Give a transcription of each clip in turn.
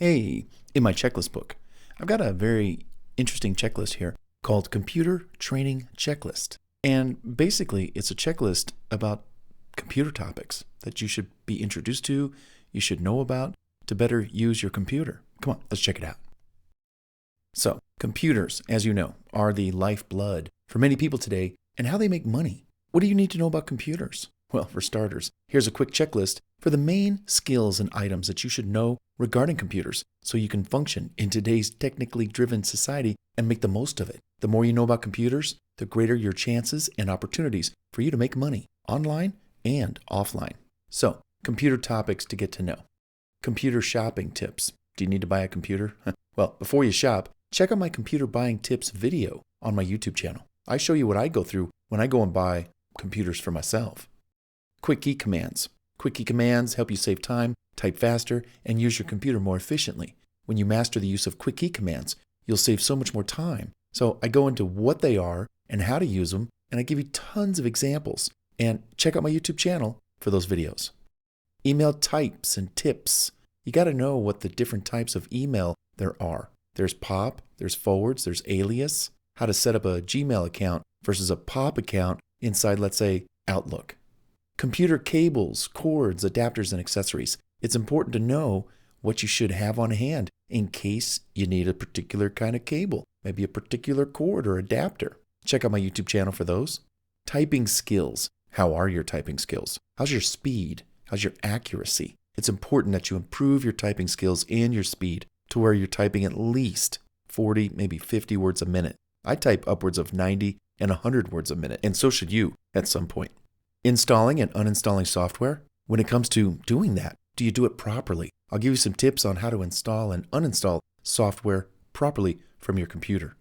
Hey, in my checklist book, I've got a very interesting checklist here called Computer Training Checklist. And basically, it's a checklist about computer topics that you should be introduced to, you should know about to better use your computer. Come on, let's check it out. So, computers, as you know, are the lifeblood for many people today and how they make money. What do you need to know about computers? Well, for starters, here's a quick checklist for the main skills and items that you should know regarding computers so you can function in today's technically driven society and make the most of it. The more you know about computers, the greater your chances and opportunities for you to make money online and offline. So, computer topics to get to know. Computer shopping tips. Do you need to buy a computer? Well, before you shop, check out my computer buying tips video on my YouTube channel. I show you what I go through when I go and buy computers for myself. Quick key commands. Quick key commands help you save time, type faster, and use your computer more efficiently. When you master the use of quick key commands, you'll save so much more time. So I go into what they are and how to use them, and I give you tons of examples. And check out my YouTube channel for those videos. Email types and tips. You got to know what the different types of email there are. There's POP, there's forwards, there's alias, how to set up a Gmail account versus a POP account inside, let's say, Outlook. Computer cables, cords, adapters, and accessories. It's important to know what you should have on hand in case you need a particular kind of cable, maybe a particular cord or adapter. Check out my YouTube channel for those. Typing skills. How are your typing skills? How's your speed? How's your accuracy? It's important that you improve your typing skills and your speed to where you're typing at least 40, maybe 50 words a minute. I type upwards of 90 and 100 words a minute, and so should you at some point. Installing and uninstalling software. When it comes to doing that, do you do it properly? I'll give you some tips on how to install and uninstall software properly from your computer.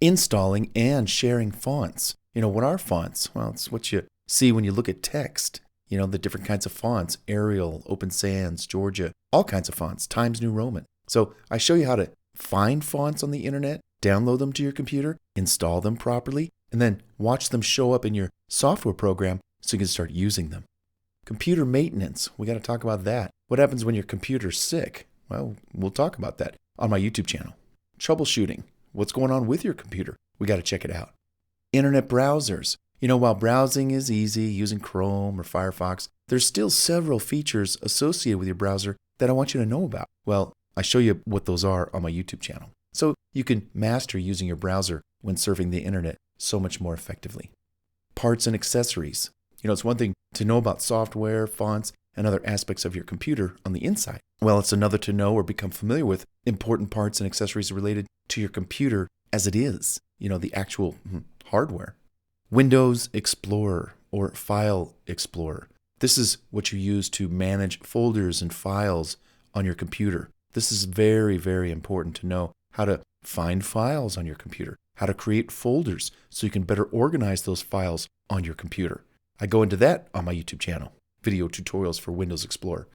Installing and sharing fonts. What are fonts? Well, it's what you see when you look at text. The different kinds of fonts, Arial, Open Sans, Georgia, all kinds of fonts, Times New Roman. So I show you how to find fonts on the internet, download them to your computer, install them properly, and then watch them show up in your software program so you can start using them. Computer maintenance. We got to talk about that. What happens when your computer's sick? Well, we'll talk about that on my YouTube channel. Troubleshooting. What's going on with your computer? We got to check it out. Internet browsers. While browsing is easy using Chrome or Firefox, there's still several features associated with your browser that I want you to know about. Well, I show you what those are on my YouTube channel. So you can master using your browser when surfing the internet so much more effectively. Parts and accessories. It's one thing to know about software, fonts, and other aspects of your computer on the inside. Well, it's another to know or become familiar with important parts and accessories related to your computer as it is, the actual hardware. Windows Explorer or File Explorer. This is what you use to manage folders and files on your computer. This is very, very important to know how to find files on your computer, how to create folders so you can better organize those files on your computer. I go into that on my YouTube channel, video tutorials for Windows Explorer.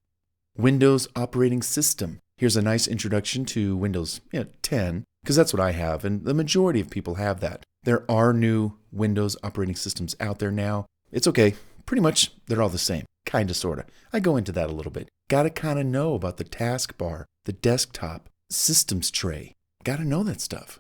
Windows operating system. Here's a nice introduction to Windows 10, because that's what I have, and the majority of people have that. There are new Windows operating systems out there now. It's okay. Pretty much they're all the same. Kind of, sort of. I go into that a little bit. Got to kind of know about the taskbar, the desktop, systems tray. Got to know that stuff.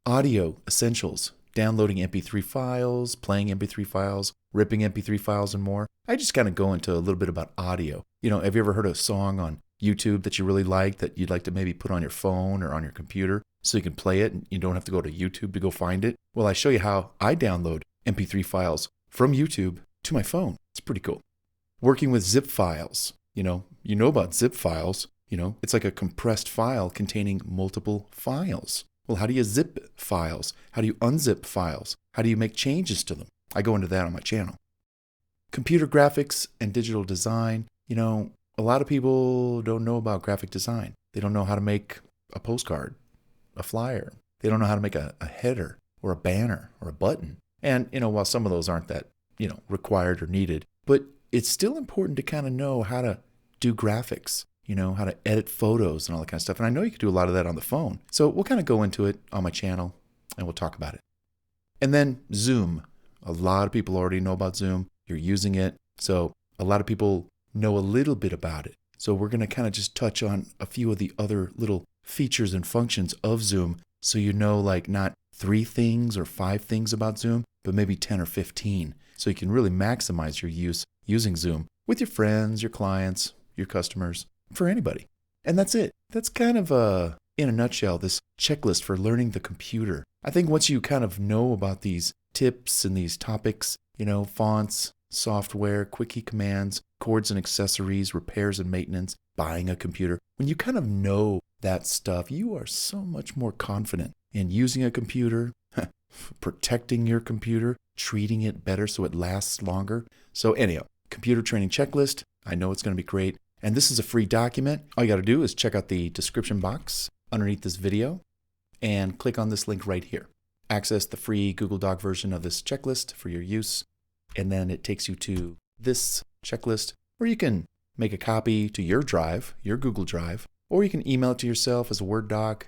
Audio essentials. Downloading MP3 files, playing MP3 files, ripping MP3 files, and more. I just kind of go into a little bit about audio. Have you ever heard a song on YouTube that you really like that you'd like to maybe put on your phone or on your computer so you can play it and you don't have to go to YouTube to go find it? Well, I show you how I download MP3 files from YouTube to my phone. It's pretty cool. Working with zip files. You know about zip files. It's like a compressed file containing multiple files. Well, how do you zip files? How do you unzip files? How do you make changes to them? I go into that on my channel. Computer graphics and digital design. A lot of people don't know about graphic design. They don't know how to make a postcard, a flyer. They don't know how to make a header or a banner or a button. And, while some of those aren't that, required or needed, but it's still important to kind of know how to do graphics, how to edit photos and all that kind of stuff. And I know you can do a lot of that on the phone. So we'll kind of go into it on my channel and we'll talk about it. And then Zoom. A lot of people already know about Zoom. You're using it. So a lot of people know a little bit about it. So we're going to kind of just touch on a few of the other little features and functions of Zoom, so you know, like, not 3 things or 5 things about Zoom, but maybe 10 or 15. So you can really maximize your use using Zoom with your friends, your clients, your customers, for anybody. And that's it. That's kind of in a nutshell, this checklist for learning the computer. I think once you kind of know about these tips and these topics, fonts, software, quickie commands, cords and accessories, repairs and maintenance, buying a computer, when you kind of know that stuff, you are so much more confident in using a computer, protecting your computer, treating it better so it lasts longer. So anyhow, computer training checklist. I know it's going to be great. And this is a free document. All you got to do is check out the description box underneath this video and click on this link right here. Access the free Google Doc version of this checklist for your use. And then it takes you to this checklist, or you can make a copy to your drive, your Google Drive, or you can email it to yourself as a Word doc.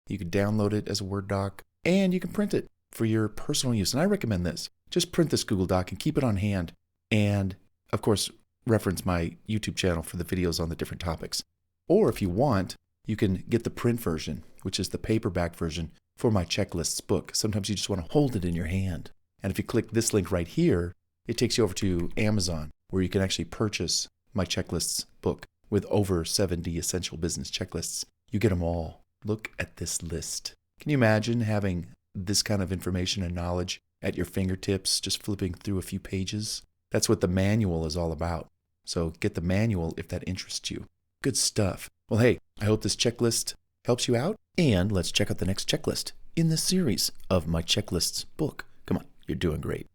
You can download it as a Word doc, and you can print it for your personal use. And I recommend this. Just print this Google Doc and keep it on hand. And of course, reference my YouTube channel for the videos on the different topics. Or if you want, you can get the print version, which is the paperback version for my checklists book. Sometimes you just want to hold it in your hand. And if you click this link right here, it takes you over to Amazon, where you can actually purchase my checklists book with over 70 essential business checklists. You get them all. Look at this list. Can you imagine having this kind of information and knowledge at your fingertips, just flipping through a few pages? That's what the manual is all about. So get the manual if that interests you. Good stuff. Well, hey, I hope this checklist helps you out. And let's check out the next checklist in this series of my checklists book. Come on, you're doing great.